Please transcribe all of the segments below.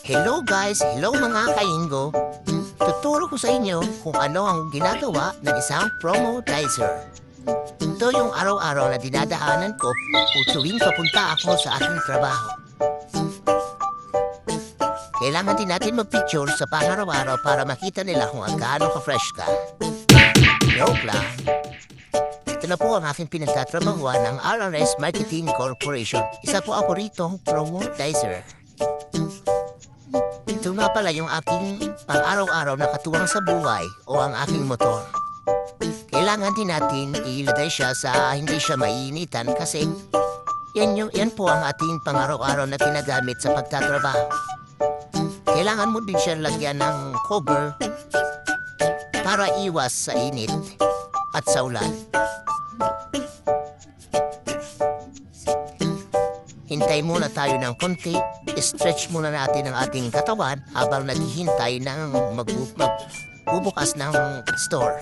Hello guys! Hello mga kaingo! Tuturo ko sa inyo kung ano ang ginagawa ng isang promodizer. Ito yung araw-araw na dinadaanan ko tuwing papunta ako sa aking trabaho. Kailangan din natin mag-picture sa pang-araw-araw para makita nila kung gaano ka-fresh ka. Joke lang. Ito na po ang aking pinagtatrabahuan ng RRS Marketing Corporation. Isa po ako rito, promodizer. Ito nga pala yung aking pang-araw-araw na katuwang sa buhay o ang aking motor. Kailangan din natin ilagay siya sa hindi siya mainitan kasi yan po ang ating pang-araw-araw na ginagamit sa pagtatrabaho. Kailangan mo din siya lagyan ng cover para iwas sa init at sa ulan. Hintay muna tayo ng konti, stretch muna natin ang ating katawan habang naghihintay ng magbubukas ng store.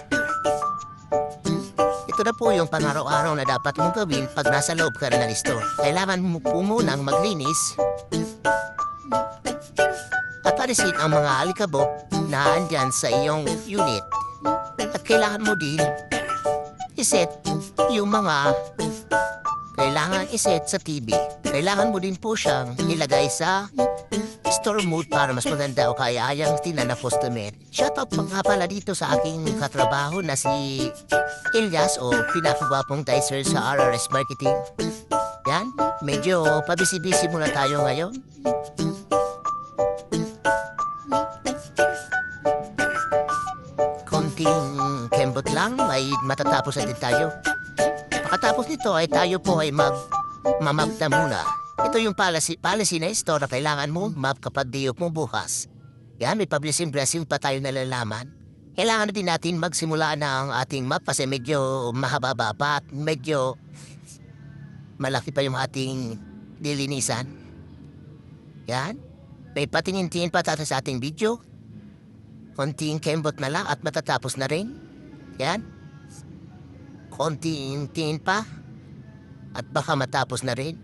Ito na po yung pang-araw-araw na dapat mong gawin pag nasa loob ka na ng store. Kailangan mo po munang maglinis at alisin ang mga alikabok na andyan sa iyong unit. At kailangan mo din iset yung mga kailangan iset sa TV. Kailangan mo din po siyang ilagay sa store mode para mas maganda o kaya ayang tinan na customer. Shoutout pa nga pala dito sa aking katrabaho na si Elias o pinakagwapong dicer sa RRS Marketing. Yan, medyo pabisi-bisi muna tayo ngayon. Konting kembot lang, ay matatapos na din tayo. Pagkatapos nito ay tayo po ay mag-map na muna. Ito yung policy na store na kailangan mo map kapag di mo bukas. Yan, may blessing pa tayo nalalaman. Kailangan din natin magsimula na ang ating map kasi medyo mahaba pa at medyo malaki pa yung ating lilinisan. Yan, may patingin-tingin pa tayo sa ating video. Konting kembot na lang at matatapos na rin. Yan. Konting tingin pa at baka matapos na rin.